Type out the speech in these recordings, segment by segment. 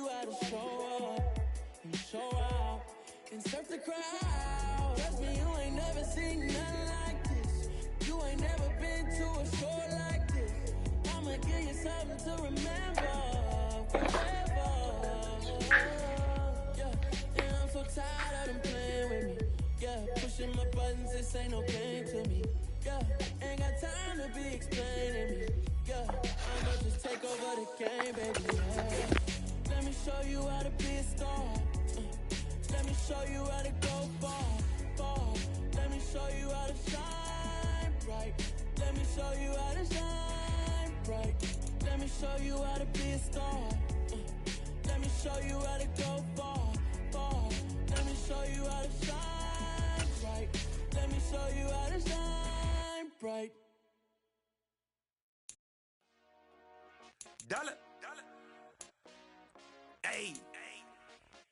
you how to show up and show out and surf the crowd. Trust me, you ain't never seen nothing like this. You ain't never been to a show like this. I'ma give you something to remember forever. Yeah, and I'm so tired of them playing with me. Yeah, pushing my buttons, this ain't no pain to me. Yeah, ain't got time to be explaining me. Yeah, I'ma just take over the game, baby. Yeah. Let me show you how to be a star. Let me show you how to go far, far. Let me show you how to shine bright. Let me show you how to shine bright. Let me show you how to be a star. Let me show you how to go far, far. Let me show you how to shine bright. Let me show you how to shine bright. Dollar. Hey.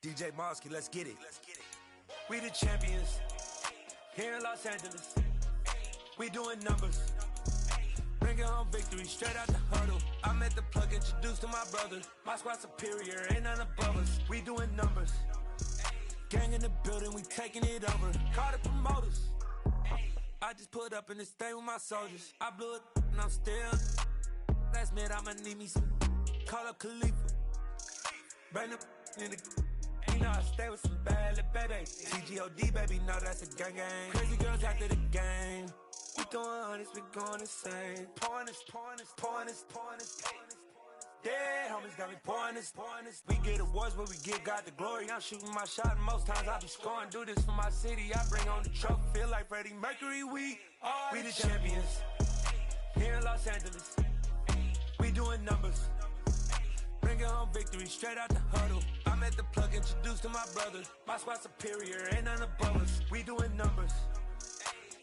DJ Mosky, let's get it. We the champions here in Los Angeles. We doing numbers. Bringing home victory straight out the huddle. I'm at the plug, introduced to my brother. My squad superior, ain't none above us. We doing numbers. Gang in the building, we taking it over. Call the promoters. I just put up in this thing with my soldiers. I blew it and I'm still. Last minute I'ma need me some. Call up Khalifa. Bring them in the. You know I stay with some bad little baby. TGOD, baby, know that's a gang gang. Crazy girls after the game. We throwing hundreds, we going insane. Pouring this. Yeah, homies got me pouring this. We get awards, but we give God the glory. I'm shooting my shot, and most times I be scoring. Do this for my city, I bring on the trophy. Feel like Freddie Mercury, we the champions. Here in Los Angeles, we doing numbers. Bringing home victory straight out the huddle. I'm at the plug, introduced to my brother. My squad superior, ain't none above us. We doing numbers.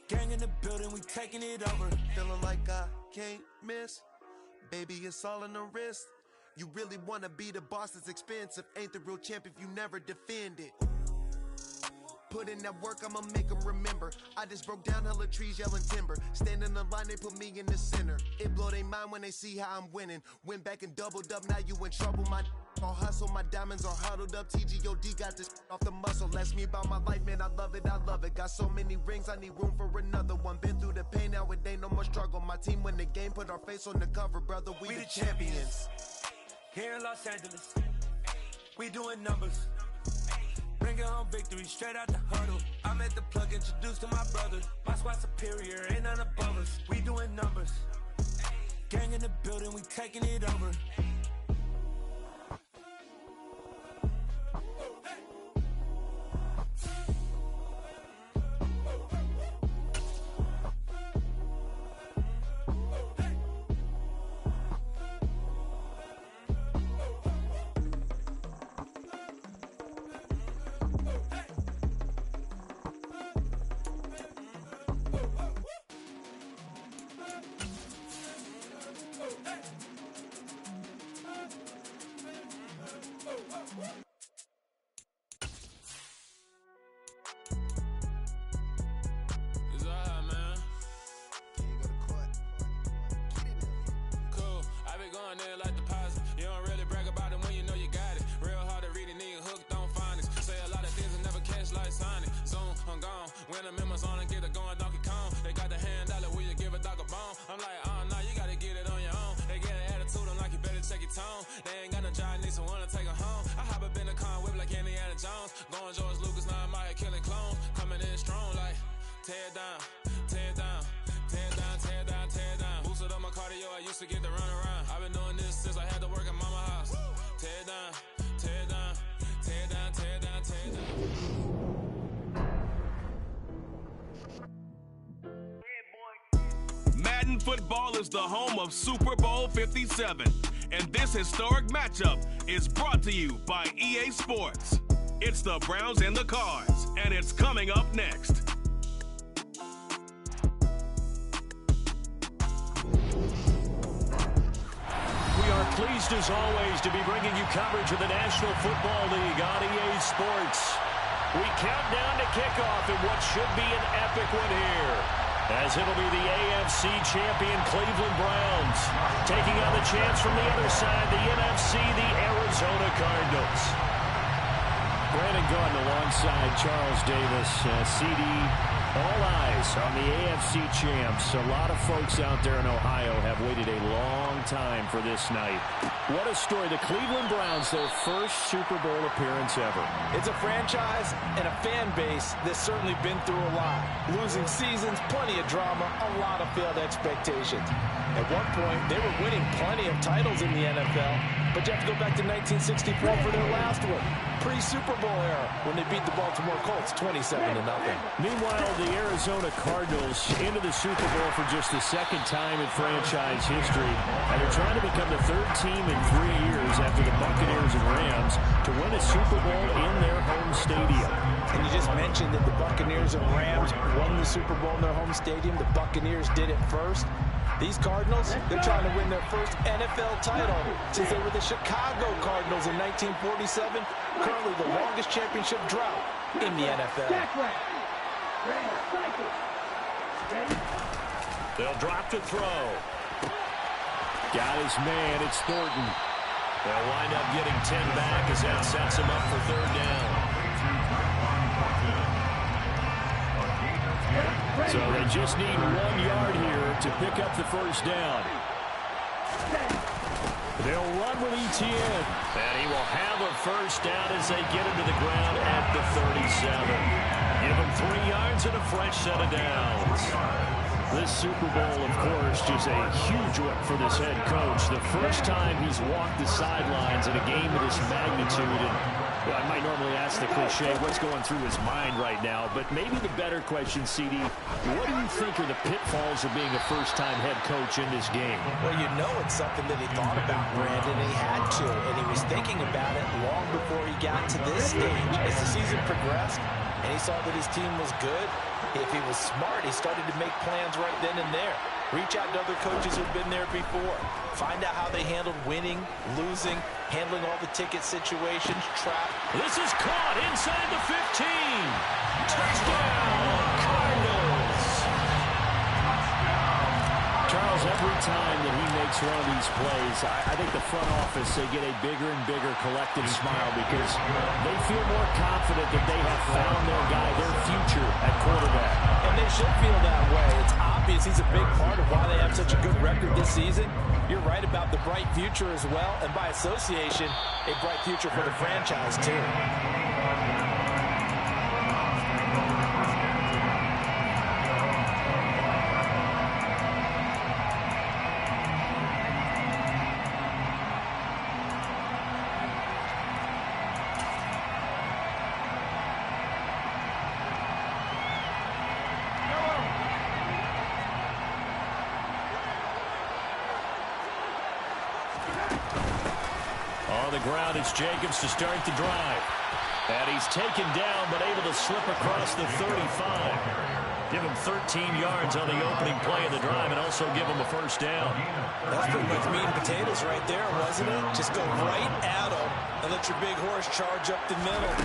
Gang in the building, we taking it over. Feeling like I can't miss. Baby, it's all in the wrist. You really wanna be the boss, it's expensive. Ain't the real champ if you never defend it. Put in that work, I'ma make them remember. I just broke down hella trees, yelling timber. Stand in the line, they put me in the center. It blow their mind when they see how I'm winning. Went back and doubled up, now you in trouble. My all hustle, my diamonds are huddled up. TGOD got this off the muscle. Ask me about my life, man, I love it. Got so many rings, I need room for another one. Been through the pain, now it ain't no more struggle. My team win the game, put our face on the cover, brother. We the champions. Here in Los Angeles, we doing numbers. Bringing home victory straight out the huddle. I'm at the plug, introduced to my brother. My squad superior, ain't none above us. We doing numbers. Gang in the building, we taking it over. Madden Football is the home of Super Bowl 57, and this historic matchup is brought to you by EA Sports. It's the Browns and the Cards, and it's coming up next. We are pleased as always to be bringing you coverage of the National Football League on EA Sports. We count down to kickoff in what should be an epic one here. as it'll be the AFC champion Cleveland Browns taking on the chance from the other side, the NFC, the Arizona Cardinals. Brandon Gaudin alongside Charles Davis. CD, all eyes on the AFC champs. A lot of folks out there in Ohio have waited a long time for this night. What a story. The Cleveland Browns, their first Super Bowl appearance ever. It's a franchise and a fan base that's certainly been through a lot. Losing seasons, plenty of drama, a lot of failed expectations. At one point, they were winning plenty of titles in the NFL, but you have to go back to 1964 for their last one. Pre-Super Bowl era when they beat the Baltimore Colts 27-0. Meanwhile, the Arizona Cardinals into the Super Bowl for just the second time in franchise history, and they're trying to become the third team in 3 years after the Buccaneers and Rams to win a Super Bowl in their home stadium. And you just mentioned that the Buccaneers and Rams won the Super Bowl in their home stadium. The Buccaneers did it first. These Cardinals, they're trying to win their first NFL title since they were the Chicago Cardinals in 1947, currently the longest championship drought in the NFL. They'll drop to throw. Got his man, it's Thornton. They'll wind up getting 10 back as that sets him up for third down. So they just need 1 yard here to pick up the first down. They'll run with Etienne. And he will have a first down as they get him to the ground at the 37. Give him 3 yards and a fresh set of downs. This Super Bowl, of course, just a huge one for this head coach. The first time he's walked the sidelines in a game of this magnitude. And well, I might normally ask the cliche, what's going through his mind right now? But maybe the better question, CD, what do you think are the pitfalls of being a first-time head coach in this game? Well, you know it's something that he thought about, Brandon, and he had to. And he was thinking about it long before he got to this stage. As the season progressed, and he saw that his team was good, if he was smart, he started to make plans right then and there. Reach out to other coaches who've been there before. Find out how they handled winning, losing, handling all the ticket situations, trap. This is caught inside the 15. Touchdown, Cardinals. Charles, every time that he makes one of these plays, I think the front office, they get a bigger and bigger collective smile because they feel more confident that they have found their guy, their future at quarterback. And they should feel that way. It's obvious he's a big part of why they have such a good record this season. You're right about the bright future as well, and by association, a bright future for the franchise too. Ground, it's Jacobs to start the drive. And he's taken down, but able to slip across the 35. Give him 13 yards on the opening play of the drive and also give him a first down. That's pretty much meat and potatoes right there, wasn't it? Just go right at him and let your big horse charge up the middle.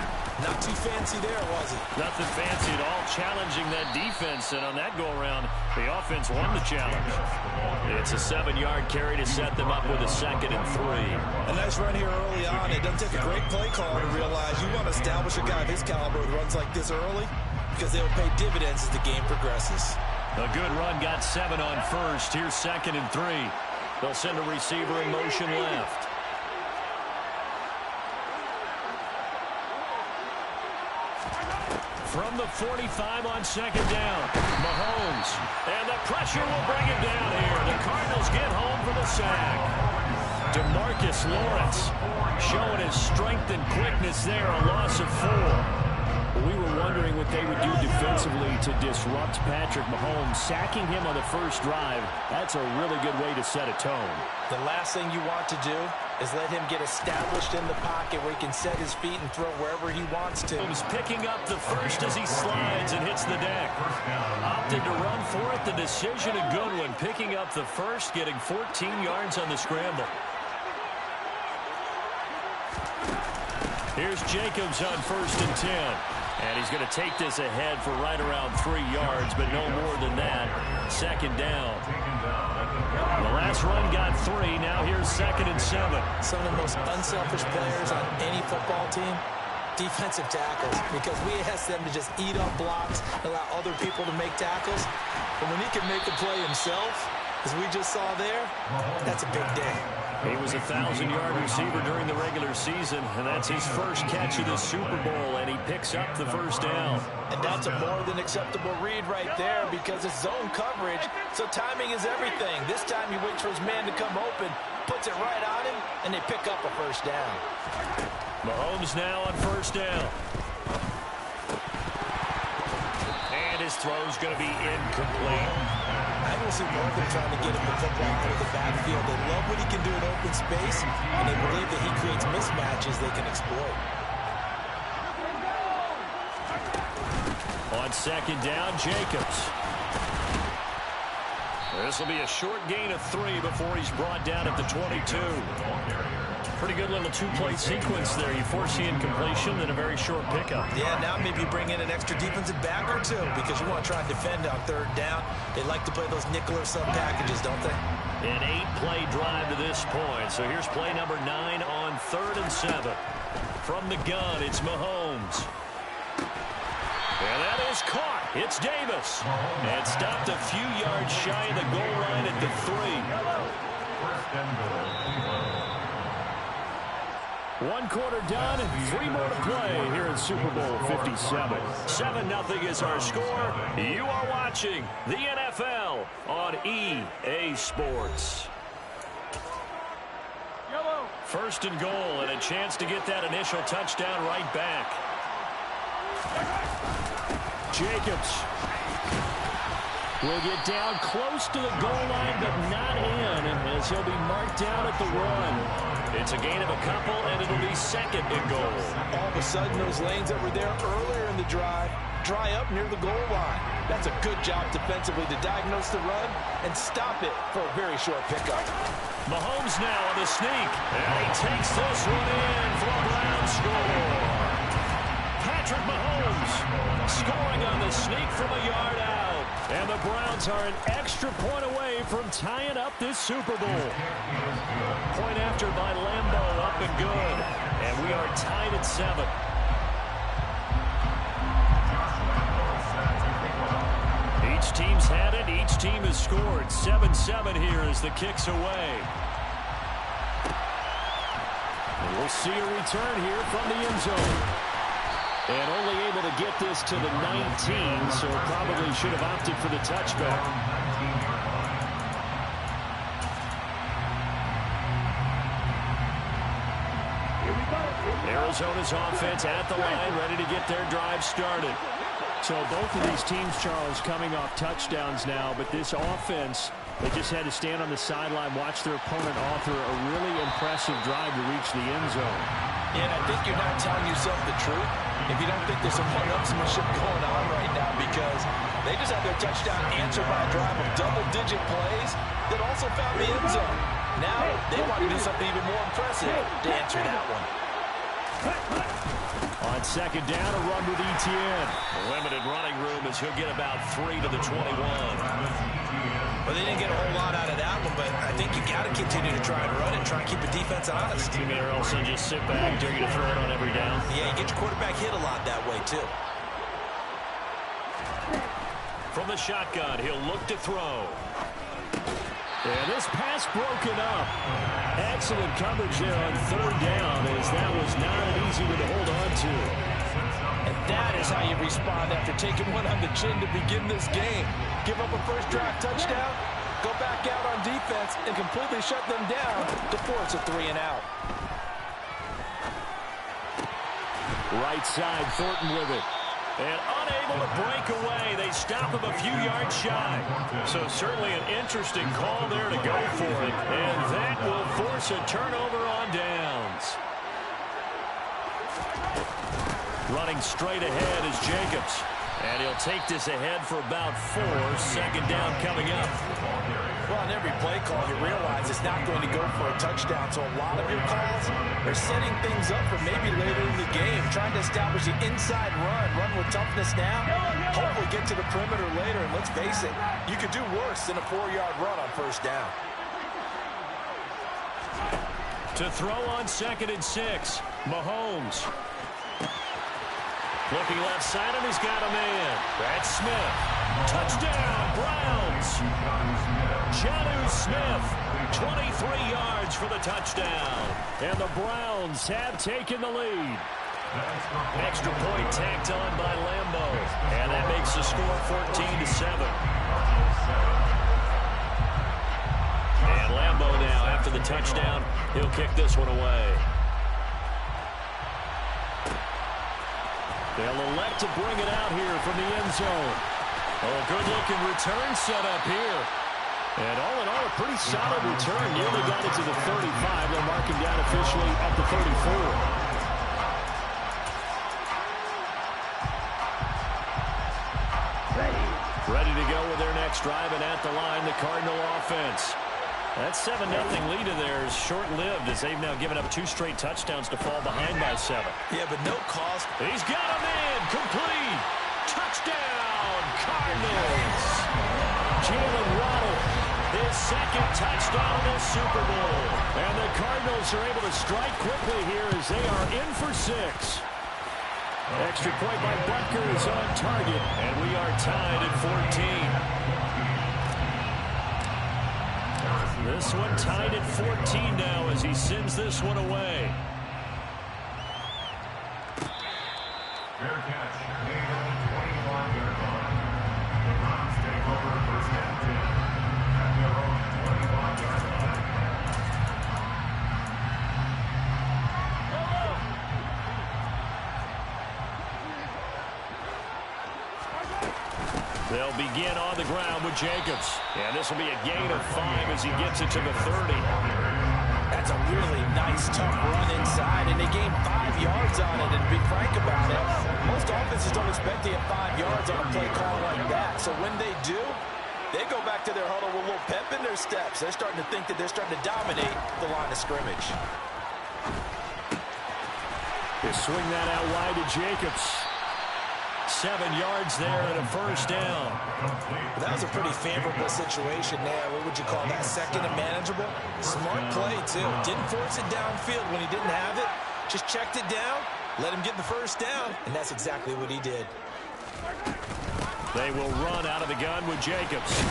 Not too fancy there, was it? Nothing fancy at all, challenging that defense. And on that go-around, the offense won the challenge. It's a 7-yard carry to set them up with a 2nd and 3. A nice run here early on. It doesn't take a great play caller to realize you want to establish a guy of his caliber who runs like this early because they'll pay dividends as the game progresses. A good run, got 7 on first. Here's 2nd and 3. They'll send a receiver in motion left. From the 45 on 2nd down, Mahomes. And the pressure will bring him down here. The Cardinals get home for the sack. DeMarcus Lawrence showing his strength and quickness there, a loss of 4. We were wondering what they would do defensively to disrupt Patrick Mahomes. Sacking him on the first drive, that's a really good way to set a tone. The last thing you want to do is let him get established in the pocket where he can set his feet and throw wherever he wants to. He's picking up the first as he slides and hits the deck. Opted to run for it. The decision a good one. Picking up the first, getting 14 yards on the scramble. Here's Jacobs on 1st and 10. And he's going to take this ahead for right around 3 yards, but no more than that. Second down. The last run got 3. Now here's 2nd and 7. Some of the most unselfish players on any football team, defensive tackles, because we ask them to just eat up blocks, allow other people to make tackles. But when he can make a play himself, as we just saw there, that's a big day. He was a 1,000-yard receiver during the regular season, and that's his first catch of the Super Bowl, and he picks up the first down. And that's a more than acceptable read right there because it's zone coverage, so timing is everything. This time he waits for his man to come open, puts it right on him, and they pick up a first down. Mahomes now on first down. And his throw's going to be incomplete. I don't see more of them trying to get him the football out of the backfield. They love what he can do in open space, and they believe that he creates mismatches they can exploit. On second down, Jacobs. This will be a short gain of 3 before he's brought down at the 22. Pretty good little two-play sequence there. You force the incompletion, then a very short pickup. Yeah, now maybe you bring in an extra defensive back or two because you want to try and defend on third down. They like to play those nickel or sub packages, don't they? An 8-play drive to this point. So here's play number 9 on 3rd and 7. From the gun, it's Mahomes. And that is caught. It's Davis. And stopped a few yards shy of the goal line at the 3. 1 quarter done and 3 more to play here in Super Bowl 57. 7-0 is our score. You are watching the NFL on EA Sports. First and goal and a chance to get that initial touchdown right back. Jacobs will get down close to the goal line, but not in, as he'll be marked down at the run. It's a gain of a couple, and it'll be 2nd and goal. All of a sudden, those lanes that were there earlier in the drive dry up near the goal line. That's a good job defensively to diagnose the run and stop it for a very short pickup. Mahomes now on the sneak, and he takes this one in for a Browns score. Patrick Mahomes scoring on the sneak from a yard out. And the Browns are an extra point away from tying up this Super Bowl. Point after by Lambeau, up and good. And we are tied at 7. Each team's had it. Each team has scored. 7-7 here as the kick's away. And we'll see a return here from the end zone. And only able to get this to the 19, so probably should have opted for the touchback. Arizona's offense at the line, ready to get their drive started. So both of these teams, Charles, coming off touchdowns now, but this offense, they just had to stand on the sideline, watch their opponent author a really impressive drive to reach the end zone. And I think you're not telling yourself the truth if you don't think there's some one-upsmanship going on right now, because they just had their touchdown answered by a drive of double-digit plays that also found the end zone. Now they want to do something even more impressive to answer that one. On second down, a run with Etienne. Limited running room as he'll get about 3 to the 21. Well, they didn't get a whole lot out of that one, but I think you got to continue to try and run it and try and keep the defense honest. You mean, or else they'll just sit back, dare you to throw it on every down? Yeah, you get your quarterback hit a lot that way, too. From the shotgun, he'll look to throw. And this pass broken up. Excellent coverage there on third down, as that was not an easy one to hold on to. And that is how you respond after taking one on the chin to begin this game. Give up a first drive touchdown, go back out on defense, and completely shut them down to force a 3-and-out. Right side, Thornton with it. And unable to break away. They stop him a few yards shy. So certainly an interesting call there to go for it. And that will force a turnover on downs. Running straight ahead is Jacobs. And he'll take this ahead for about 4. Second down coming up. Well, on every play call, you realize it's not going to go for a touchdown. So a lot of your calls are setting things up for maybe later in the game, trying to establish the inside run with toughness now. Hopefully get to the perimeter later, and let's face it, you could do worse than a 4-yard run on first down. To throw on 2nd and 6, Mahomes. Looking left side, and he's got a man. That's Smith. Touchdown, Browns. Jonnu Smith, 23 yards for the touchdown. And the Browns have taken the lead. Extra point tacked on by Lambo. And that makes the score 14-7. And Lambo now, after the touchdown, he'll kick this one away. They'll elect to bring it out here from the end zone. Oh, a good-looking return set up here. And all in all, a pretty solid return. Nearly got it to the 35. They'll mark him down officially at the 34. Ready to go with their next drive, and at the line, the Cardinal offense. That 7-0 lead in there is short-lived as they've now given up 2 straight touchdowns to fall behind by 7. Yeah, but no cost. He's got him in. Complete. Touchdown, Cardinals. Jalen Waddle, his 2nd touchdown in the Super Bowl. And the Cardinals are able to strike quickly here as they are in for 6. Extra point by Butker is on target, and we are tied at 14. This one tied at 14 now as he sends this one away. Fair catch. Made on the 25-yard line. The Browns take over first and 10 at their own 25-yard line. They'll begin on the ground with Jacobs. And this will be a gain of 5 as he gets it to the 30. That's a really nice, tough run inside, and they gained 5 yards on it. And to be frank about it, most offenses don't expect to get 5 yards on a play call like that. So when they do, they go back to their huddle with a little pep in their steps. They're starting to think that they're starting to dominate the line of scrimmage. They swing that out wide to Jacobs. 7 yards there and a first down. That was a pretty favorable situation there. What would you call that? 2nd and manageable? Smart play, too. Didn't force it downfield when he didn't have it. Just checked it down, let him get the first down, and that's exactly what he did. They will run out of the gun with Jacobs.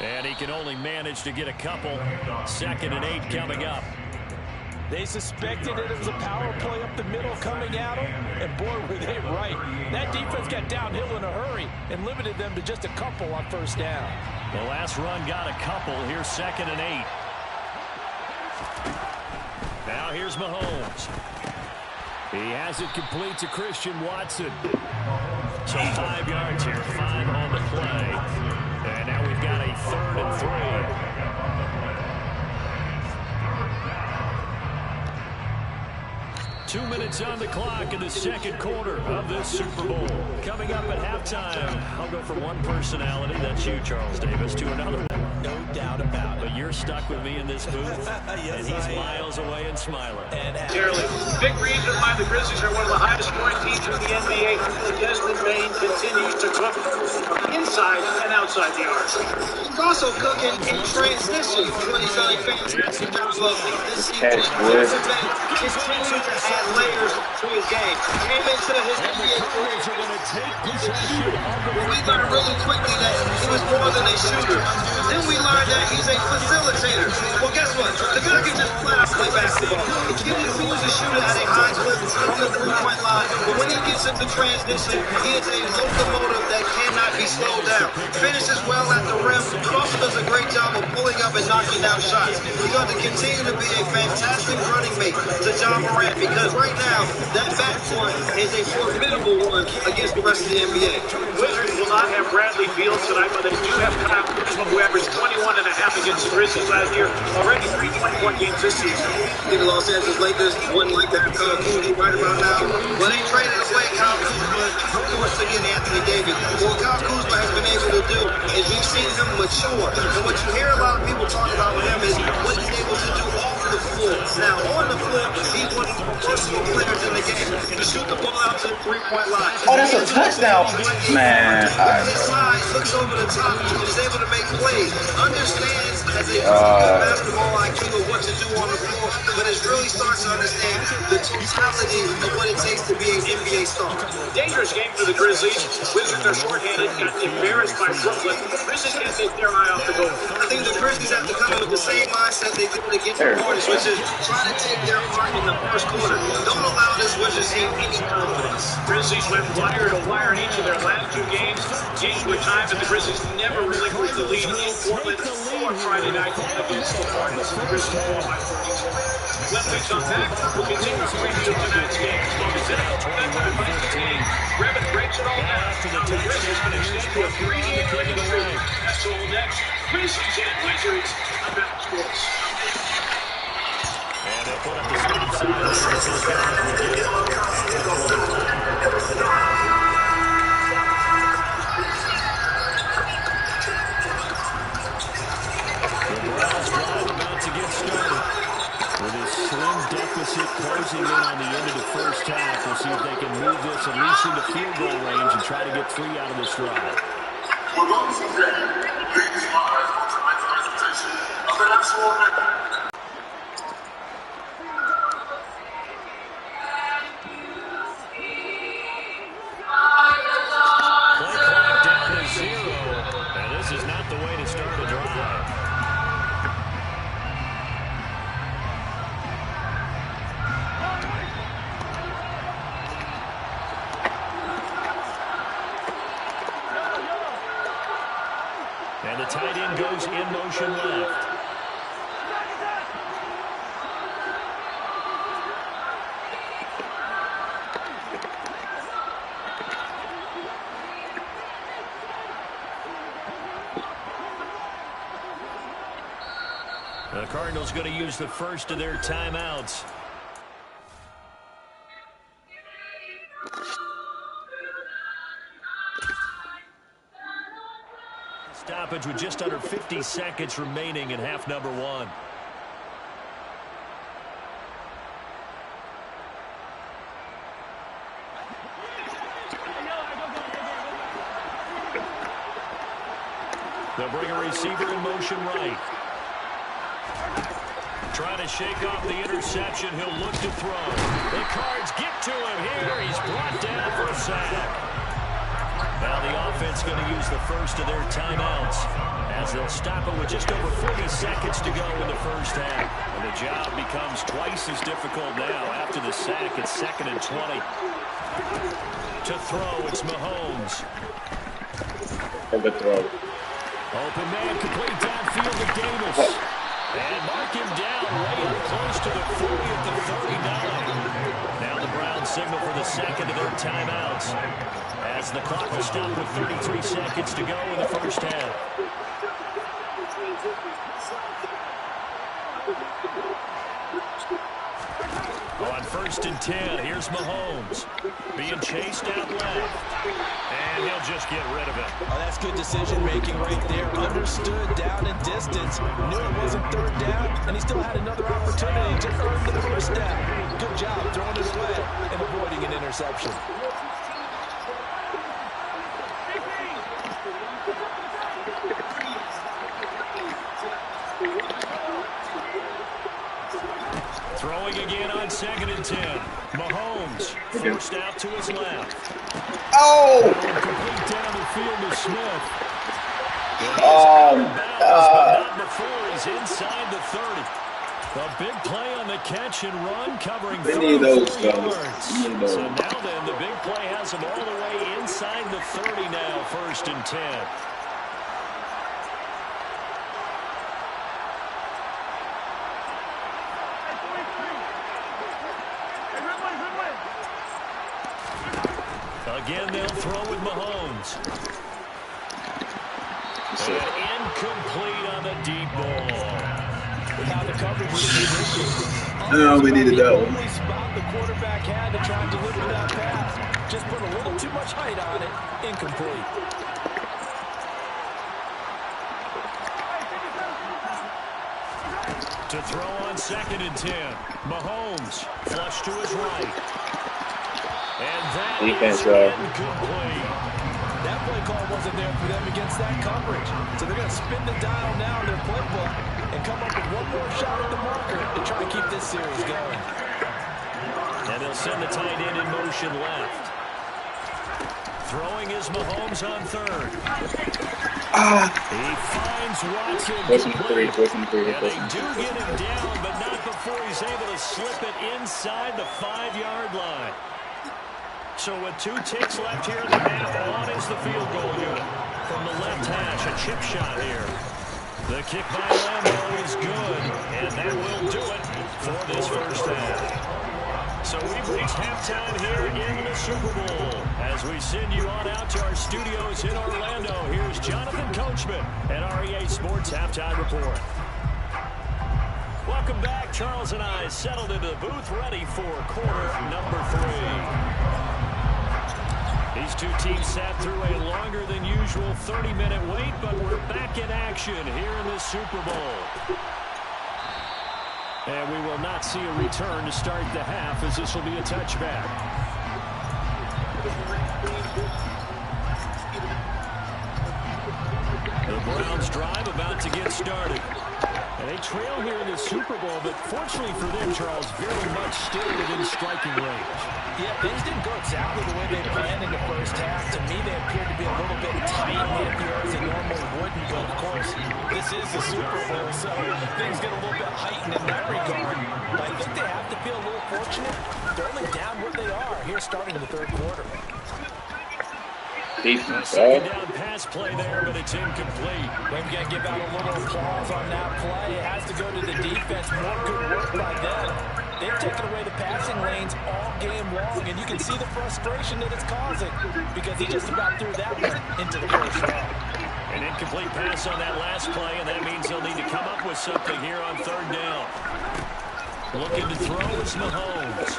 And he can only manage to get a couple. 2nd and 8 coming up. They suspected that it was a power play up the middle coming at them, and boy, were they right. That defense got downhill in a hurry and limited them to just a couple on first down. The last run got a couple. Here's 2nd and 8. Now here's Mahomes. He has it complete to Christian Watson. So 5 yards here, 5 on the play. And now we've got a 3rd and 3. 2 minutes on the clock in the 2nd quarter of this Super Bowl. Coming up at halftime, I'll go from one personality, that's you, Charles Davis, to another one. No doubt about it. But you're stuck with me in this booth, yes, and he's miles away and smiling. Generally, big reason why the Grizzlies are one of the highest scoring teams in the NBA. Desmond Bane continues to cook inside and outside the arc. He's also cooking in transition. 29 fans this season. Desmond Bane continues to add layers to his game. Came into his NBA career. We learned really quickly that he was more than a shooter. Then we learned that he's a facilitator. Well, guess what? The guy can just flat out play basketball. He was a shooter at a high clip from the three-point line. But when he gets into transition, he is a locomotive that cannot be slowed down. Finishes well at the rim, but also does a great job of pulling up and knocking down shots. He's going to continue to be a fantastic running mate to John Morant because right now, that backcourt is a formidable one against the rest of the NBA. Wizards will not have Bradley Beal tonight, but they do have Kyle Kuzma, who averaged 21.5 against the Grizzlies last year. Already 3 20-point games this season. The Los Angeles Lakers wouldn't like that Kyle Kuzma right about now. When they traded away Kyle Kuzma, of course, to get Anthony Davis. What Kyle Kuzma has been able to do is we've seen him mature. And what you hear a lot of people talk about with him is what he's able to do off the floor. Now, on the floor, he's one of the more to shoot the ball out to the three-point line. Oh, that's a touchdown. Man. Looks over the top, is able to make plays, understands as a basketball IQ of what to do on the floor, but it really starts to understand the totality of what it takes to be an NBA star. Dangerous game for the Grizzlies. Wizards are shorthanded, got embarrassed by Brooklyn. Grizzlies can't take their eye off the goal. I think the Grizzlies have to come in with the same mindset they did against the Hornets, which is try to take their part in the first quarter. Don't allow this Wizards team any confidence. Grizzlies went wire to wire in each of their last two games. Games with time, but the Grizzlies never relinquished the lead in Portland or Friday night against the Hornets. The Grizzlies fall by 42. When we come back, we'll continue to preview tonight's game. Revit breaks it all down. How the Grizzlies can extend to a 3-game winning streak. That's all next. Grizzlies and Wizards on Mountain Sports. And they'll put up the stop sign. With his slim deficit closing in on the end of the first half, we'll see if they can move this at least into field goal range and try to get 3 out of this drive. We're going to Ladies Live on tonight's presentation of the National Record. Play clock down to 0, and this is not the way to start a drive. And the tight end goes in motion left. The Cardinals going to use the first of their timeouts. Stoppage with just under 50 seconds remaining in half number 1. They'll bring a receiver in motion right. Trying to shake off the interception. He'll look to throw. The Cards get to him here. He's brought down for a sack. Now the offense going to use the first of their timeouts as they'll stop it with just over 40 seconds to go in the first half. And the job becomes twice as difficult now after the sack. It's 2nd and 20. To throw, it's Mahomes. Over throw. Open man, complete downfield to Davis. And mark him down way up close to the 40 at the 39. Now the Browns signal for the second of their timeouts as the clock will stop with 33 seconds to go in the first half. On 1st and 10, here's Mahomes. Being chased out left. And he'll just get rid of it. Oh, that's good decision-making right there. Understood down and distance. Knew it wasn't 3rd down, and he still had another opportunity to earn the first down. Good job throwing it away and avoiding an interception. Throwing again on 2nd and 10. Mahomes forced out to his left. Oh! Complete down the field to Smith. Oh, but not before he's inside the 30. A big play on the catch and run covering 34 yards. So now then, the big play has him all the way inside the 30 now, 1st and 10. Again, they'll throw with Mahomes. And incomplete on the deep ball. Now the coverage is no, we needed that one. The only spot the quarterback had to try and deliver that pass. Just put a little too much height on it. Incomplete. To throw on 2nd and 10. Mahomes flush to his right. And that defense, is though. incomplete. That play call wasn't there for them against that coverage. So they're going to spin the dial now in their playbook and come up with one more shot at the marker to try to keep this series going. And they'll send the tight end in motion left. Throwing is Mahomes on third. He finds Watson. And they do get him down, but not before he's able to slip it inside the 5-yard line. So with 2 ticks left here in the half, on is the field goal unit. From the left hash, a chip shot here. The kick by Lambo is good, and that will do it for this first half. So we've reached halftime here in the Super Bowl. As we send you on out to our studios in Orlando, here's Jonathan Coachman at our EA Sports Halftime Report. Welcome back. Charles and I settled into the booth, ready for quarter number 3. These two teams sat through a longer than usual 30-minute wait, but we're back in action here in the Super Bowl. And we will not see a return to start the half, as this will be a touchback. The Browns drive about to get started. And they trail here in the Super Bowl, but fortunately for them, Charles, very much still within striking range. Yeah, things didn't go exactly the way they planned in the first half. To me, they appeared to be a little bit tight knit here as they normally wouldn't. But, of course, this is the Super Bowl, so things get a little bit heightened in that regard. But I think they have to feel a little fortunate. They're only down where they are here starting in the third quarter. Second down pass play there, but it's incomplete. We've got to give out a little applause on that play. It has to go to the defense. More good work by them. They've taken away the passing lanes all game long, and you can see the frustration that it's causing because he just about threw that one into the first round. An incomplete pass on that last play, and that means they'll need to come up with something here on third down. Looking to throw is Mahomes.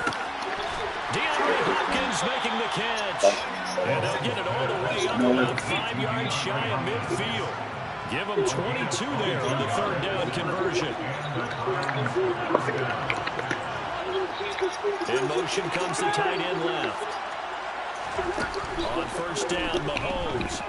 DeAndre Hopkins making the catch. And they'll get it all the way up about 5 yards shy of midfield. Give them 22 there on the third down conversion. In motion comes the tight end left. On first down, Mahomes.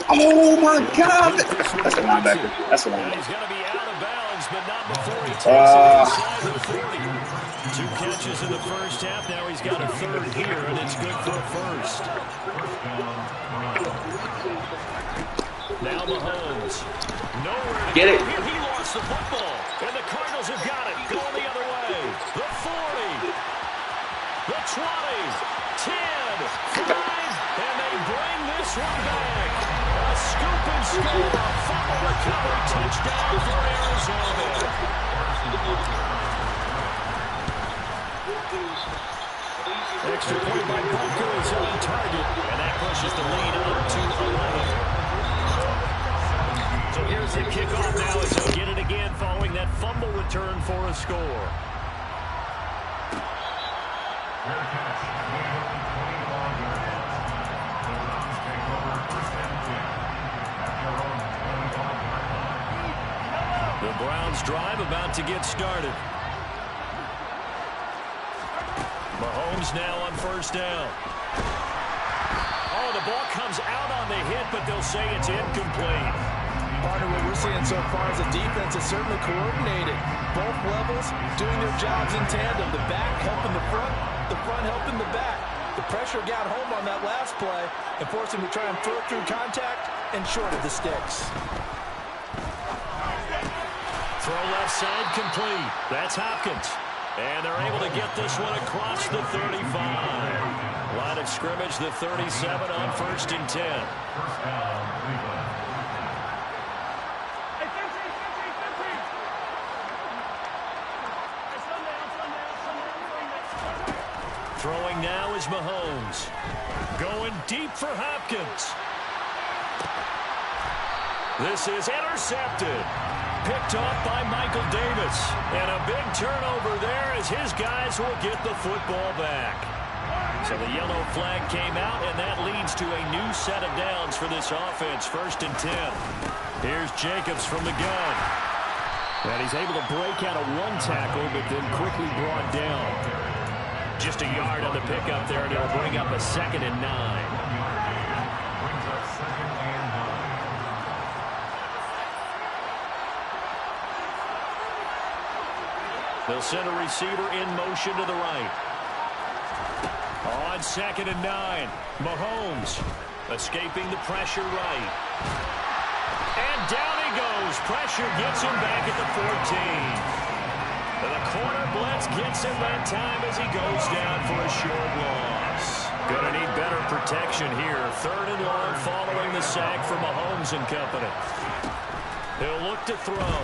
Oh, my God. That's a linebacker. That's a linebacker. He's going to be out of bounds, but not before he takes it inside the 40. 2 catches in the first half. Now he's got a third here, and it's good for a first. Now Mahomes. Nowhere to get it. Here he lost the football, and the Cardinals have got it. Going the other way. The 40. The 20. 10. 5. And they bring this one back. A scoop and score. Fumble recovery. Touchdown for Arizona. Extra point by Bunker is on target, and that pushes the lead up to 11. So here's the kickoff now as they'll get it again following that fumble return for a score. The Browns drive about to get started. Mahomes now on first down. Oh, the ball comes out on the hit, but they'll say it's incomplete. Part of what we're seeing so far is the defense is certainly coordinated. Both levels doing their jobs in tandem. The back helping the front helping the back. The pressure got home on that last play and forced him to try and throw through contact and short of the sticks. Throw left side complete. That's Hopkins. And they're able to get this one across the 35. Line of scrimmage, the 37 on 1st and 10. Throwing now is Mahomes. Going deep for Hopkins. This is intercepted. Picked off by Michael Davis. And a big turnover there as his guys will get the football back. So the yellow flag came out, and that leads to a new set of downs for this offense. 1st and 10. Here's Jacobs from the gun. And he's able to break out of one tackle, but then quickly brought down. Just a yard on the pickup there, and it'll bring up a 2nd and 9. Brings up 2nd and 9. They'll send a receiver in motion to the right. On 2nd and 9, Mahomes escaping the pressure right. And down he goes. Pressure gets him back at the 14. The corner blitz gets him that time as he goes down for a short loss. Going to need better protection here. 3rd and long following the sack from Mahomes and company. He'll look to throw.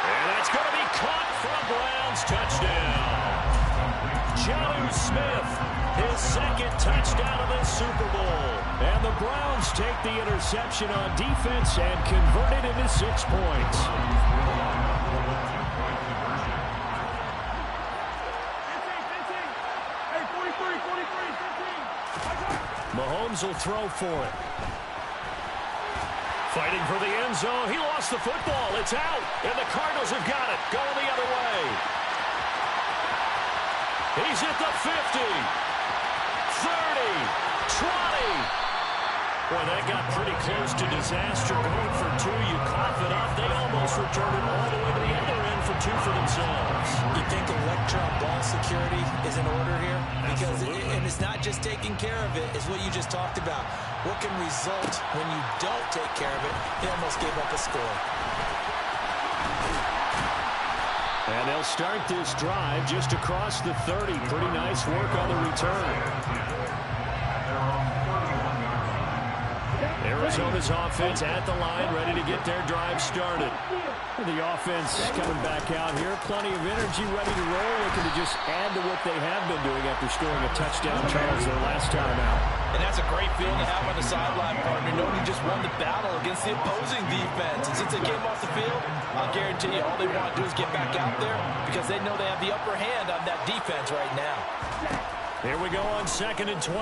And that's going to be caught for a Browns touchdown. Jonnu Smith, his 2nd touchdown of the Super Bowl. And the Browns take the interception on defense and convert it into 6 points. Mahomes will throw for it. Fighting for the end zone. He lost the football. It's out. And the Cardinals have got it. Going the other way. He's at the 50. 30. 20. Boy, that got pretty close to disaster. Going for 2, you cough it up. They almost returned it all the way to the other end for 2 for themselves. You think electron ball security is in order here? Because and it's not just taking care of it, it's what you just talked about. What can result when you don't take care of it? He almost gave up a score. And they'll start this drive just across the 30. Pretty nice work on the return. Arizona's offense at the line, ready to get their drive started. The offense coming back out here. Plenty of energy, ready to roll, looking to just add to what they have been doing after scoring a touchdown, Charles, their last time out. And that's a great feeling to have on the sideline, partner, knowing you just won the battle against the opposing defense. And since they came off the field, I'll guarantee you all they want to do is get back out there because they know they have the upper hand on that defense right now. Here we go on 2nd and 12.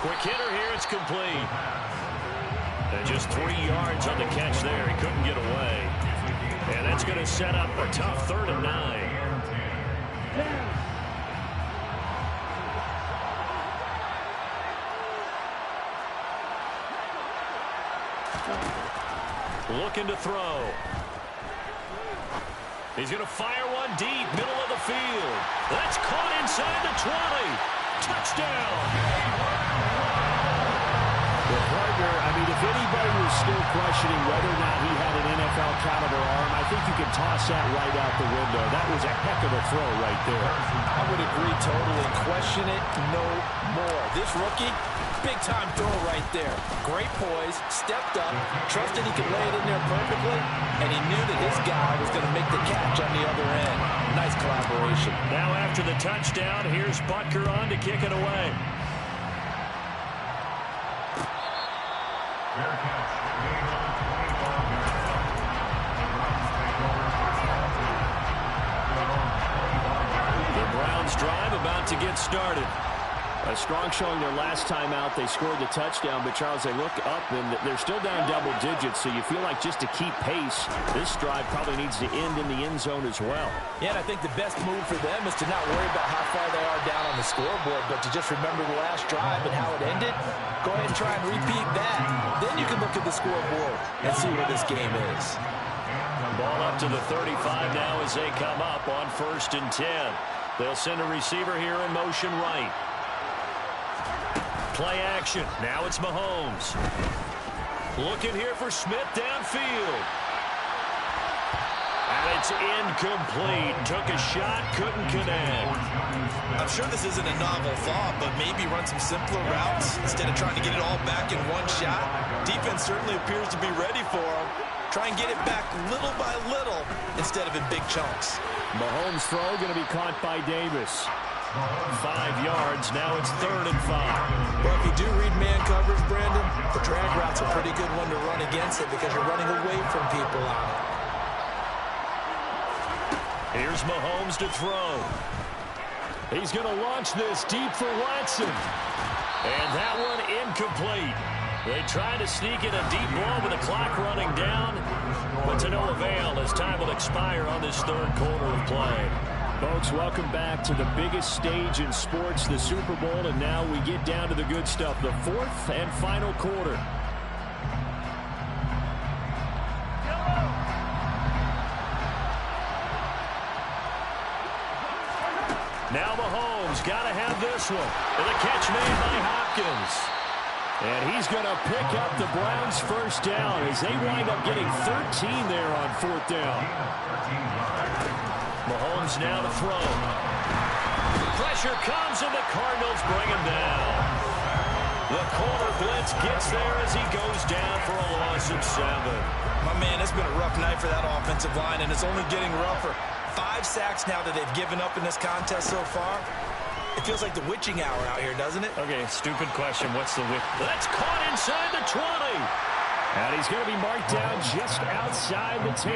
Quick hitter here, it's complete. And just 3 yards on the catch there. He couldn't get away. And that's going to set up a tough 3rd and 9. Looking to throw. He's going to fire one deep, middle of the field. That's caught inside the 20. Touchdown. Well, partner, I mean, if anybody was still questioning whether or not he had an NFL caliber arm, I think you can toss that right out the window. That was a heck of a throw right there. I would agree totally. Question it no more. This rookie, big-time throw right there. Great poise, stepped up, trusted he could lay it in there perfectly, and he knew that his guy was going to make the catch on the other end. Nice collaboration. Now after the touchdown, here's Butker on to kick it away. Fair catch. Gain on 25 yards. The Browns drive about to get started. A strong showing their last time out. They scored the touchdown, but Charles, they look up and they're still down double digits, so you feel like just to keep pace, this drive probably needs to end in the end zone as well. Yeah, and I think the best move for them is to not worry about how far they are down on the scoreboard, but to just remember the last drive and how it ended. Go ahead and try and repeat that. Then you can look at the scoreboard and see where this game is. Ball up to the 35 now as they come up on 1st and 10. They'll send a receiver here in motion right. Play action. Now it's Mahomes. Looking here for Smith downfield. And it's incomplete. Took a shot, couldn't connect. I'm sure this isn't a novel thought, but maybe run some simpler routes instead of trying to get it all back in one shot. Defense certainly appears to be ready for him. Try and get it back little by little instead of in big chunks. Mahomes' throw going to be caught by Davis. 5 yards. Now it's 3rd and 5. Well, if you do read man coverage, Brandon, the drag route's a pretty good one to run against it because you're running away from people on it. Here's Mahomes to throw. He's going to launch this deep for Watson. And that one incomplete. They tried to sneak in a deep ball with the clock running down, but to no avail as time will expire on this third quarter of play. Folks, welcome back to the biggest stage in sports, the Super Bowl, and now we get down to the good stuff, the fourth and final quarter. Now Mahomes got to have this one. And a catch made by Hopkins. And he's going to pick up the Browns' first down as they wind up getting 13 there on fourth down. Mahomes now to throw. Pressure comes and the Cardinals bring him down. The corner blitz gets there as he goes down for a loss of 7. My man, it's been a rough night for that offensive line, and it's only getting rougher. 5 sacks now that they've given up in this contest so far. It feels like the witching hour out here, doesn't it? Okay, stupid question. What's the witch? That's caught inside the 20. And he's going to be marked down just outside the 10.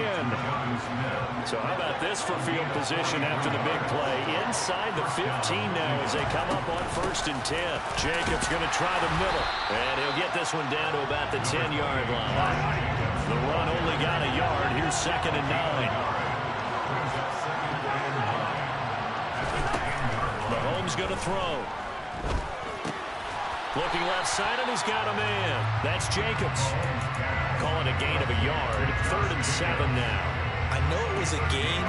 So how about this for field position after the big play? Inside the 15 now as they come up on 1st and 10. Jacobs going to try the middle. And he'll get this one down to about the 10-yard line. The run only got a yard. Here's 2nd and 9. Mahomes going to throw. Looking left side, and he's got a man. That's Jacobs. Calling a gain of a yard. 3rd and 7 now. I know it was a gain,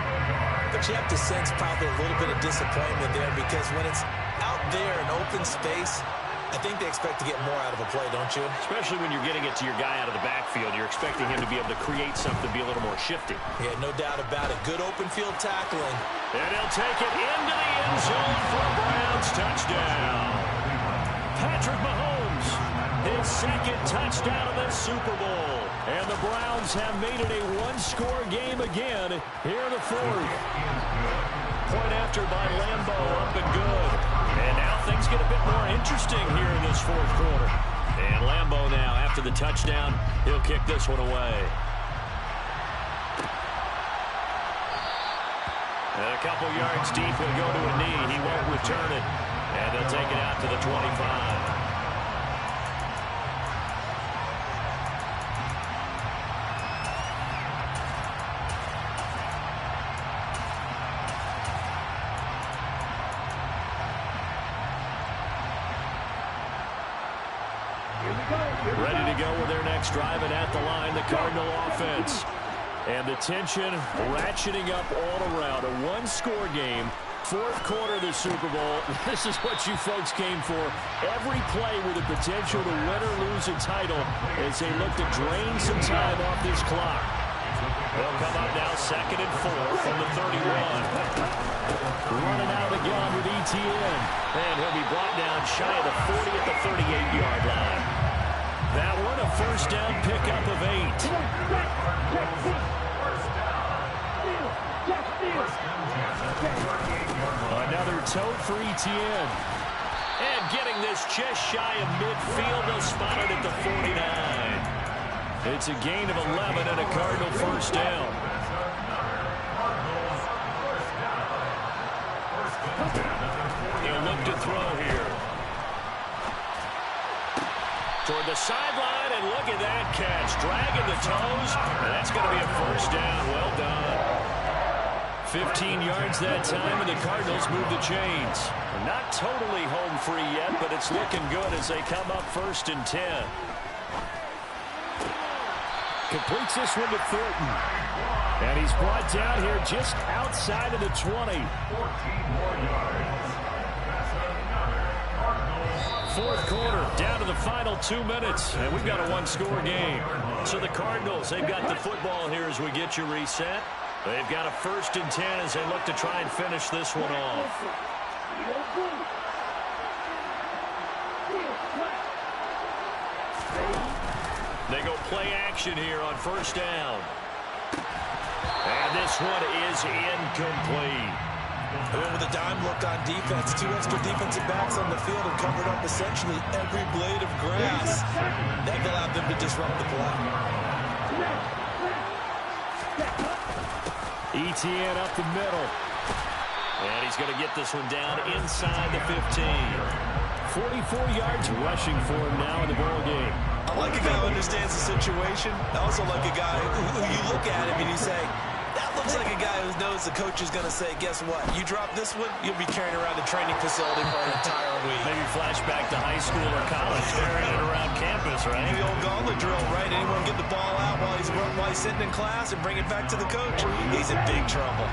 but you have to sense probably a little bit of disappointment there because when it's out there in open space, I think they expect to get more out of a play, don't you? Especially when you're getting it to your guy out of the backfield. You're expecting him to be able to create something, be a little more shifty. Yeah, no doubt about it. Good open field tackling. And he'll take it into the end zone for a Browns touchdown. Patrick Mahomes, his 2nd touchdown of the Super Bowl. And the Browns have made it a one-score game again here in the 4th. Point after by Lambeau, up and good. And now things get a bit more interesting here in this 4th quarter. And Lambeau now, after the touchdown, he'll kick this one away. And a couple yards deep, he'll go to a knee. He won't return it. And they'll take it out to the 25. Ready to go with their next drive, and at the line, the Cardinal offense. And the tension ratcheting up all around. A one-score game, 4th quarter of the Super Bowl. This is what you folks came for. Every play with the potential to win or lose a title as they look to drain some time off this clock. They'll come up now 2nd and 4 from the 31. Running out of the gun with Etienne. And he'll be brought down shy of the 40 at the 38-yard line. That one a 1st down pickup of 8. Another tote for Etienne. And getting this just shy of midfield, they'll spot it at the 49. It's a gain of 11 and a Cardinal 1st down. He'll look to throw here. Toward the sideline, and look at that catch. Dragging the toes, and that's going to be a 1st down. Well done. 15 yards that time, and the Cardinals move the chains. Not totally home free yet, but it's looking good as they come up 1st and 10. Completes this one to Thornton. And he's brought down here just outside of the 20. 4th quarter, down to the final 2 minutes, and we've got a one-score game. So the Cardinals, they've got the football here as we get you reset. They've got a 1st and 10 as they look to try and finish this one off. They go play action here on 1st down. And this one is incomplete. With a dime look on defense, 2 extra defensive backs on the field and covered up essentially every blade of grass. That allowed them to disrupt the play. Etienne up the middle. And he's going to get this one down inside the 15. 44 yards rushing for him now in the ball game. I like a guy who understands the situation. I also like a guy who you look at him and you say, that looks like a guy who knows the coach is going to say, guess what? You drop this one, you'll be carrying around the training facility for an entire week. Maybe flashback to high school or college, carrying it around campus, right? The old gauntlet drill, right? Anyone get the ball out while he's sitting in class and bring it back to the coach? He's in big trouble.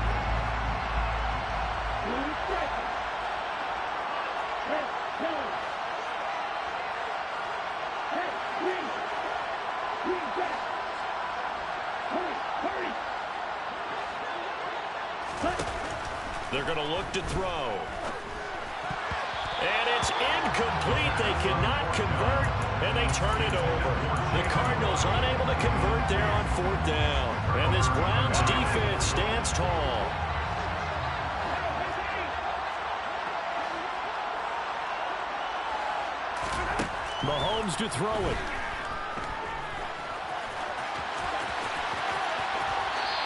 They're going to look to throw. And it's incomplete. They cannot convert, and they turn it over. The Cardinals unable to convert there on 4th down. And this Browns defense stands tall. Mahomes to throw it.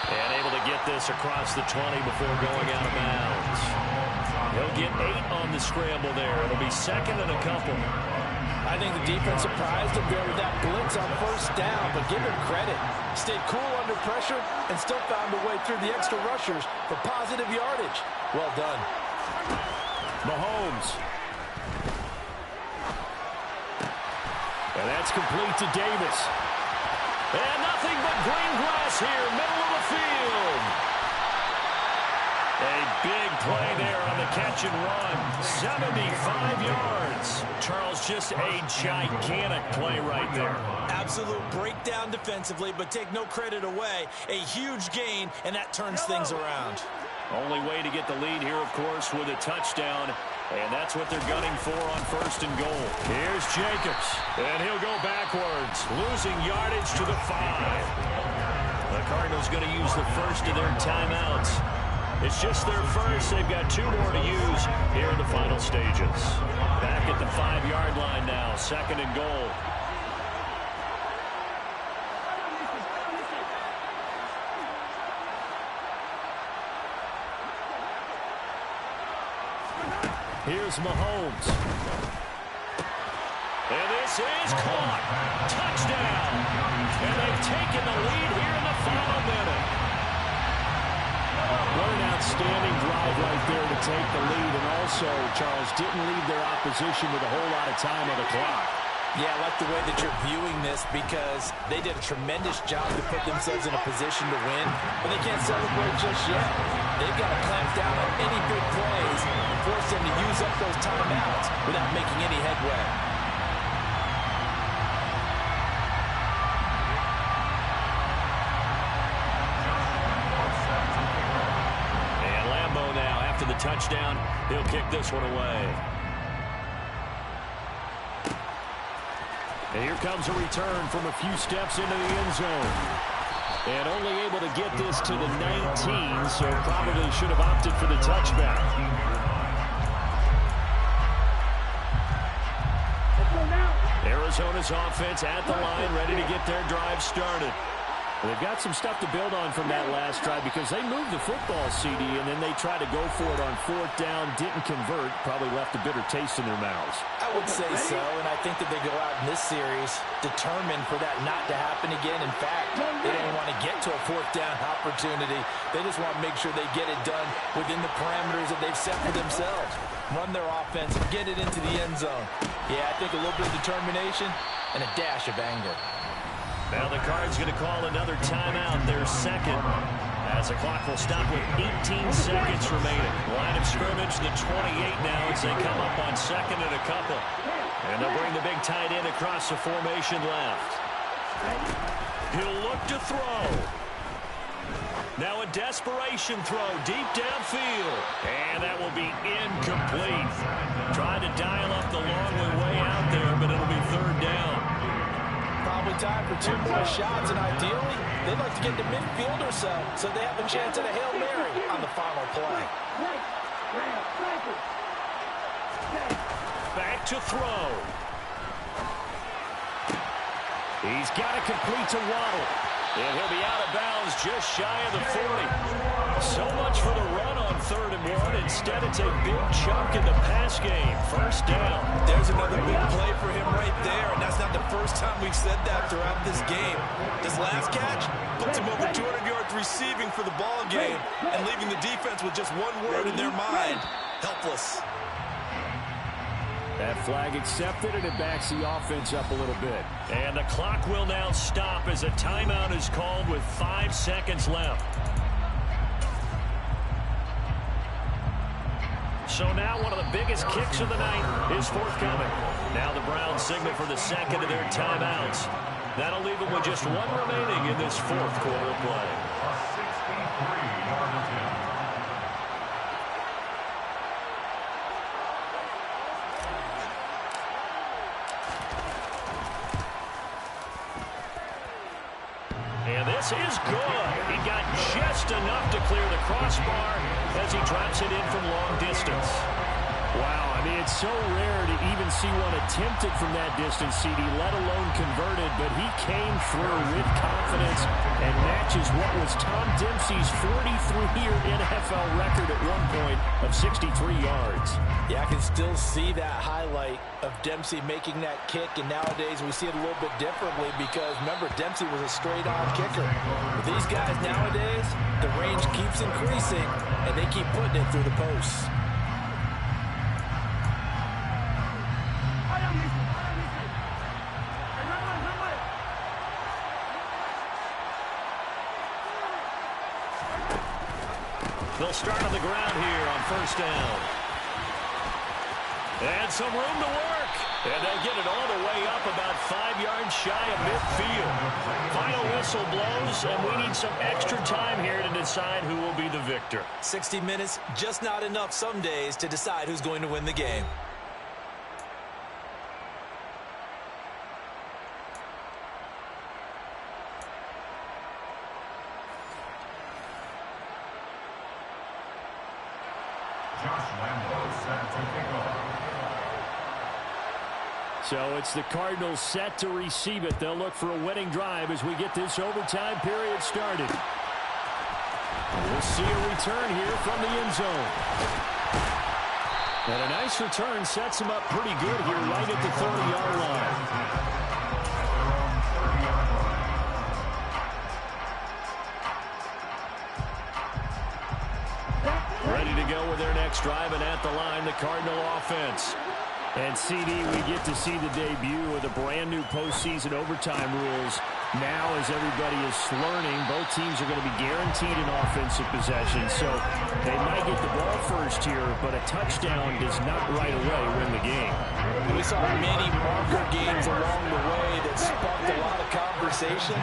And able to get this across the 20 before going out of bounds. He'll get 8 on the scramble there. It'll be 2nd and a couple. I think the defense surprised him there with that blitz on 1st down, but give him credit. Stayed cool under pressure and still found a way through the extra rushers for positive yardage. Well done. Mahomes. And that's complete to Davis. And nothing but green grass here, middle of the field. A big play there on the catch and run. 75 yards. Charles, just a gigantic play right there. Absolute breakdown defensively, but take no credit away. A huge gain, and that turns things around. Only way to get the lead here, of course, with a touchdown. And that's what they're gunning for on 1st and goal. Here's Jacobs. And he'll go backwards, losing yardage to the 5. The Cardinals going to use the first of their timeouts. It's just their first. They've got 2 more to use here in the final stages. Back at the 5-yard line now, 2nd and goal. Here's Mahomes. And this is caught. Touchdown. And they've taken the lead here in the final minute. What an outstanding drive right there to take the lead. And also, Charles, didn't leave their opposition with a whole lot of time on the clock. Yeah, I like the way that you're viewing this because they did a tremendous job to put themselves in a position to win, but they can't celebrate just yet. They've got to clamp down on any big plays and force them to use up those timeouts without making any headway. And Lambeau now, after the touchdown, he'll kick this one away. And here comes a return from a few steps into the end zone. And only able to get this to the 19, so probably should have opted for the touchback. Arizona's offense at the line, ready to get their drive started. They've got some stuff to build on from that last drive because they moved the football, CD, and then they tried to go for it on 4th down, didn't convert, probably left a bitter taste in their mouths. I would say so, and I think that they go out in this series determined for that not to happen again. In fact, they don't want to get to a 4th down opportunity. They just want to make sure they get it done within the parameters that they've set for themselves. Run their offense, get it into the end zone. Yeah, I think a little bit of determination and a dash of anger. Now the Cards going to call another timeout, their 2nd, as the clock will stop with 18 seconds remaining. Line of scrimmage, the 28 now as they come up on 2nd and a couple. And they'll bring the big tight end across the formation left. He'll look to throw. Now a desperation throw deep downfield. And that will be incomplete. Trying to dial up the long way out there, but it'll be 3rd down. Probably time for 2 more shots, and ideally, they'd like to get to midfield or so they have a chance at a Hail Mary on the final play. Back to throw. He's got it complete to Waddle. And he'll be out of bounds just shy of the 40. So much for the run on 3rd and 1. Instead, it's a big chunk in the pass game. First down. There's another big play for him right there, and that's not the first time we've said that throughout this game. This last catch puts him over 200 yards receiving for the ball game and leaving the defense with just one word in their mind: helpless. That flag accepted, and it backs the offense up a little bit. And the clock will now stop as a timeout is called with 5 seconds left. So now one of the biggest kicks of the night is forthcoming. Now the Browns signal for the second of their timeouts. That'll leave them with just one remaining in this 4th quarter of play. A 63-yard attempt. And this is good. He got just enough to clear the crossbar as he drops it in from long distance. Wow, I mean, it's so rare to even see one attempted from that distance, CD, let alone converted, but he came through with confidence and matches what was Tom Dempsey's 43-year NFL record at one point of 63 yards. Yeah, I can still see that highlight of Dempsey making that kick, and nowadays we see it a little bit differently because, remember, Dempsey was a straight-on kicker. But these guys nowadays, the range keeps increasing, and they keep putting it through the posts. They'll start on the ground here on 1st down. And some room to work. And they'll get it all the way up about 5 yards shy of midfield. Final whistle blows, and we need some extra time here to decide who will be the victor. 60 minutes, just not enough some days to decide who's going to win the game. Josh Lambo set to kick off. So it's the Cardinals set to receive it. They'll look for a winning drive as we get this overtime period started. We'll see a return here from the end zone. And a nice return sets him up pretty good here right at the 30-yard line. Ready to go with their next drive, and at the line, the Cardinal offense. And, CD, we get to see the debut of the brand-new postseason overtime rules. Now, as everybody is learning, both teams are going to be guaranteed an offensive possession. So they might get the ball first here, but a touchdown does not right away win the game. We saw many marker games along the way that sparked a lot of conversation.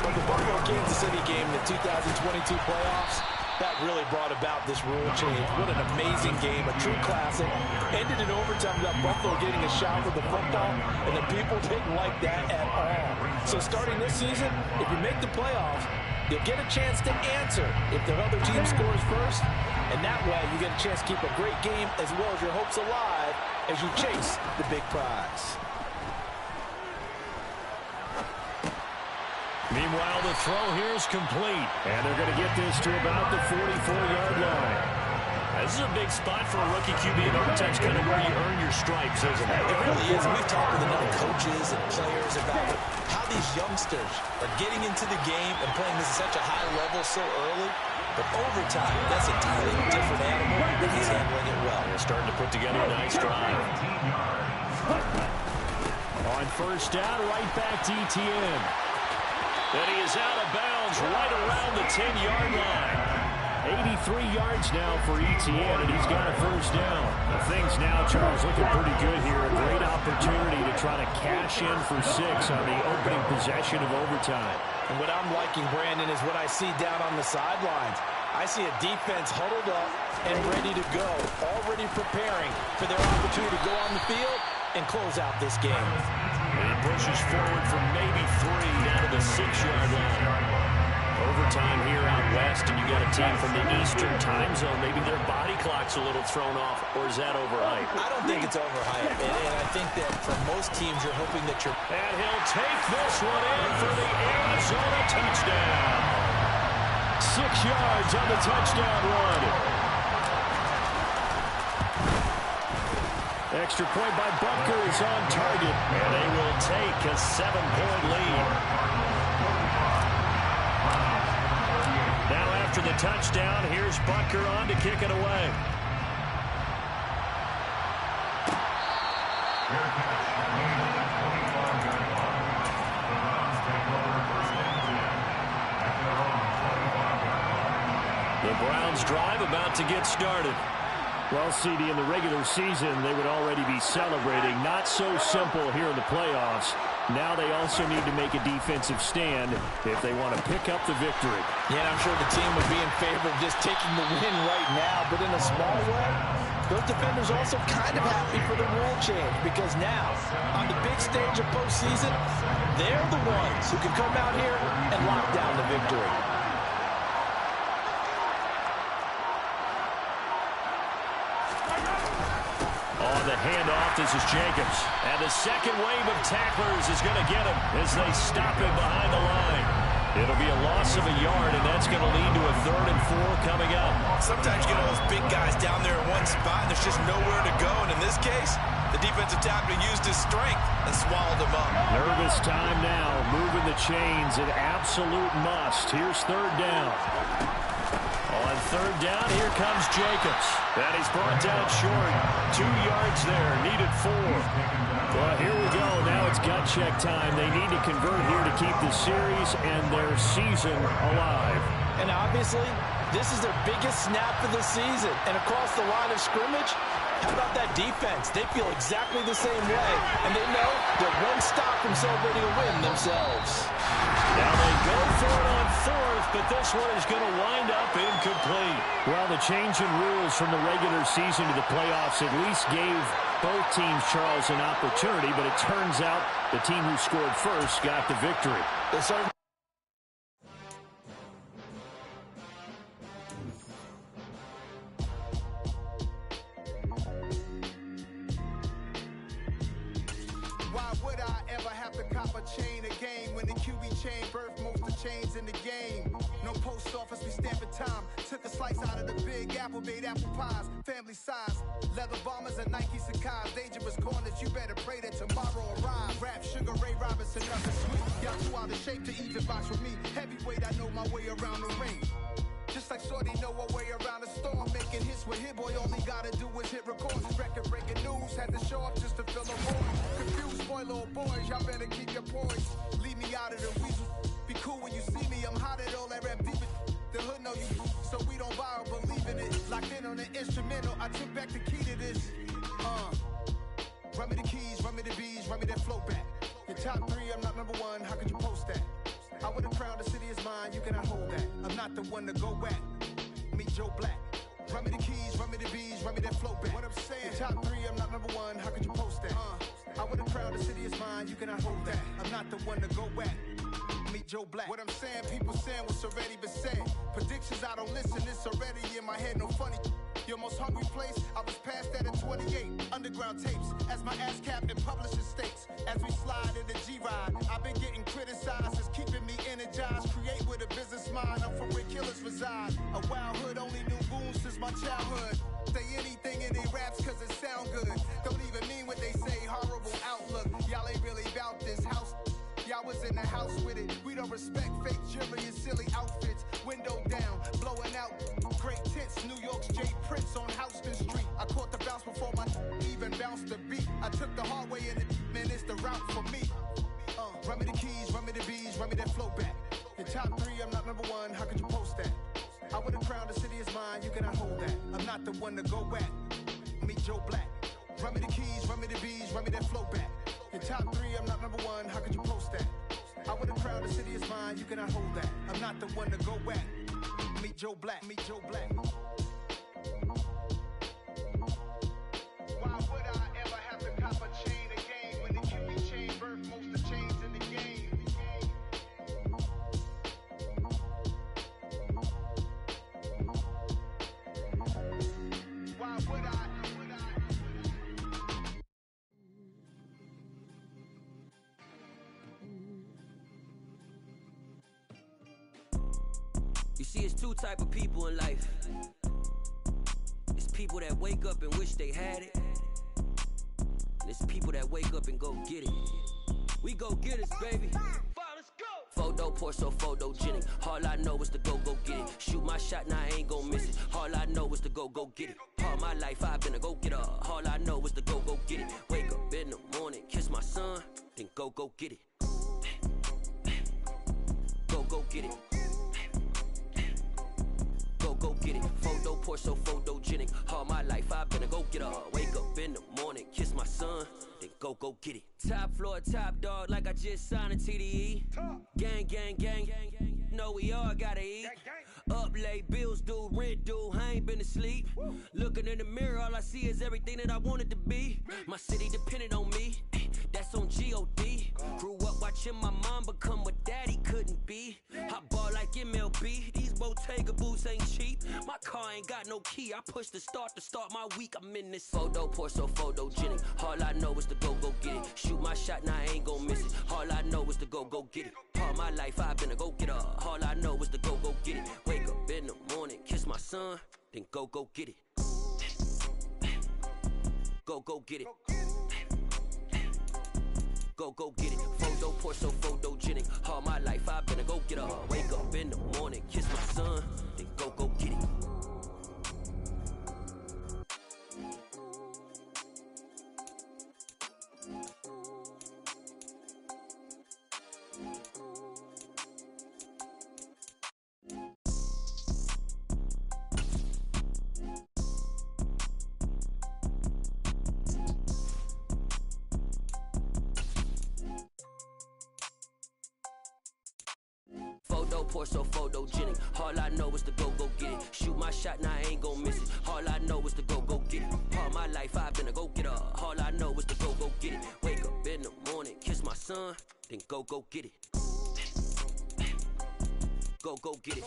But the Buffalo-Kansas City game, the 2022 playoffs, that really brought about this rule change. What an amazing game, a true classic. Ended in overtime, got Buffalo getting a shot with the football, and the people didn't like that at all. So starting this season, if you make the playoffs, you'll get a chance to answer if the other team scores first, and that way you get a chance to keep a great game as well as your hopes alive as you chase the big prize. Meanwhile, the throw here is complete, and they're going to get this to about the 44-yard line. This is a big spot for a rookie QB, and overtime's kind of where you earn your stripes, isn't it? It really is. We've talked with enough coaches and players about how these youngsters are getting into the game and playing this at such a high level so early. But overtime, that's an entirely different animal, and he's handling it well. They're starting to put together a nice drive. On 1st down, right back to ETN. And he is out of bounds right around the 10-yard line. 83 yards now for ETN, and he's got a 1st down. Things now, Charles, looking pretty good here. A great opportunity to try to cash in for 6 on the opening possession of overtime. And what I'm liking, Brandon, is what I see down on the sidelines. I see a defense huddled up and ready to go, already preparing for their opportunity to go on the field and close out this game. And he pushes forward for maybe 3 down to the 6-yard line. Overtime here out West and you got a team from the Eastern time zone, maybe their body clock's a little thrown off, or is that overhyped? I don't think it's overhyped, and I think that for most teams, you're hoping that you're... And he'll take this one in for the Arizona touchdown. 6 yards on the touchdown run. Extra point by Butker is on target, and they will take a 7-point lead. Now after the touchdown, here's Butker on to kick it away. The Browns drive about to get started. Well, CD, in the regular season, they would already be celebrating. Not so simple here in the playoffs. Now they also need to make a defensive stand if they want to pick up the victory. Yeah, and I'm sure the team would be in favor of just taking the win right now. But in a small way, those defenders also kind of happy for the rule change, because now, on the big stage of postseason, they're the ones who can come out here and lock down the victory. On the handoff, this is Jacobs. And the second wave of tacklers is going to get him as they stop him behind the line. It'll be a loss of a yard, and that's going to lead to a 3rd and 4 coming up. Sometimes you get all those big guys down there in one spot, and there's just nowhere to go. And in this case, the defensive tackle used his strength and swallowed him up. Nervous time now, moving the chains, an absolute must. Here's 3rd down. On 3rd down, here comes Jacobs. And he's brought down short. 2 yards there, needed 4. Well, here we go. Now it's gut check time. They need to convert here to keep the series and their season alive. And obviously, this is their biggest snap of the season. And across the line of scrimmage, how about that defense? They feel exactly the same way. And they know they're one stop from celebrating a win themselves. Now they go for it on 4th, but this one is going to wind up incomplete. Well, the change in rules from the regular season to the playoffs at least gave both teams, Charles, an opportunity, but it turns out the team who scored first got the victory. Why would I ever have to cop a chain again when the QB chain birthed most of chains in the game? No post office, we stamping time. Took a slice out of the big apple, made apple pies, family size. Leather bombers and Nike Sacai's. Dangerous corners, you better pray that tomorrow arrives. Rap, Sugar Ray Robinson, nothing sweet. Y'all too out of shape to even box with me. Heavyweight, I know my way around the ring. Just like Shorty know her way around the storm. Making hits with Hit Boy, all he gotta do is hit record. Record breaking news, had to show up just to fill a void. Confused boy, little boys, y'all better keep your poise. Leave me out of the weasel. Be cool when you see me, I'm hot at all that rap deep. The hood know you, so we don't borrow, believe in it. Locked in on the instrumental, I took back the key to this. Run me the keys, run me the bees, run me that flow back. Your top 3, I'm not number 1, how could you post that? I would have crowned the city is mine, you cannot hold that. I'm not the one to go back. Meet Joe Black. Run me the keys, run me the bees, run me that flow back. What I'm saying, your top 3, I'm not number 1, how could you post that? I would have crowned the city is mine, you cannot hold that. I'm not the one to go back. Meet Joe Black. What I'm saying, people saying what's already been said. Predictions, I don't listen, it's already in my head, no funny. Your most hungry place, I was past that at 28. Underground tapes, as my ass cap in publishing states. As we slide in the G-Ride, I've been getting criticized, it's keeping me energized. Create with a business mind, I'm from where killers reside. A wild hood, only knew goons since my childhood. Say anything in they raps cause it sound good. Don't even mean what they say, horrible outlook. Y'all ain't really about this house. Y'all was in the house with it. We don't respect fake jewelry and silly outfits. Window down, blowing out great tits. New York's J. Prince on Houston Street. I caught the bounce before my even bounced the beat. I took the hard way and it, man, it's the route for me. Run me the keys, run me the bees, run me that flow back. Your top 3, I'm not number 1, how could you post that? I would have crowned the city is mine, you cannot hold that. I'm not the one to go back. Meet Joe Black. Run me the keys, run me the bees, run me that flow back. Your top 3, I'm not number 1, how could you post that? I would have crowned the city is mine, you cannot hold that. I'm not the one to go back. Meet Joe Black, meet Joe Black. Why would I ever have to cop a chain again when the QB chain birthed most of chains in the game? See, it's two type of people in life. It's people that wake up and wish they had it. And it's people that wake up and go get it. We go get it, baby. Photo pour so photogenic. All I know is to go get it. Shoot my shot, now I ain't gon' miss it. All I know is to go get it. All my life I've been a go-getter. All I know is to go get it. Wake up in the morning, kiss my son, then go get it. Go get it. Go get it. Photo pour so photogenic. All my life I've been a go-getter. Wake up in the morning, kiss my son, then go get it. Top floor, top dog, like I just signed a TDE. Gang, gang, gang. Know we all gotta eat. Up late, bills due, rent due, I ain't been asleep. Looking in the mirror, all I see is everything that I wanted to be. My city depended on me, that's on G.O.D. Grew up watching my mom become what daddy couldn't be. I ball like MLB, these Bottega boots ain't cheap. My car ain't got no key, I push the start to start my week. I'm in this photo pour so photogenic. All I know is to go get it. Shoot my shot, now I ain't gon' miss it. All I know is to go get it. All my life I've been a go-getter. All I know is to go get it. Wake up in the morning, kiss my son, then go get it. Go get it. Go get it. Photo pour so photogenic. All my life I've been a go-getter. Wake up in the morning, kiss my son, then go get it. Photo pour so photogenic. All I know is to go get it. Shoot my shot, now I ain't gon' miss it. All I know is to go get it. All my life I've been a go-getter. All I know is to go get it. Wake up in the morning, kiss my son, then go get it. Go get it.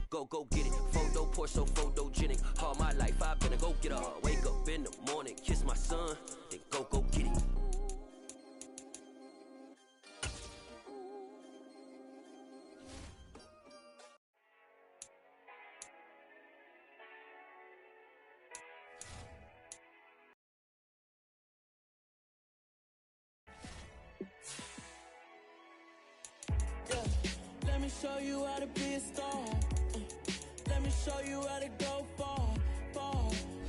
Go get it. Photo pour so photogenic. All my life I've been a go-getter. Wake up in the morning, kiss my son, then go get it. Let me show you how to be a star. Let me show you how to go far.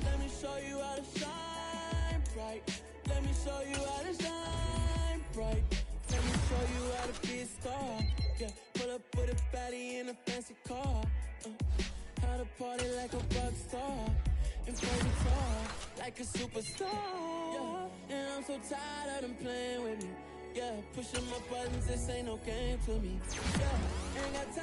Let me show you how to shine bright. Let me show you how to shine bright. Let me show you how to be a star. Yeah, pull up with a baddie in a fancy car. How to party like a rock star and play guitar like a superstar. Yeah, and I'm so tired of them playing with me. Yeah, pushing my buttons, this ain't no game to me. Yeah, ain't got time.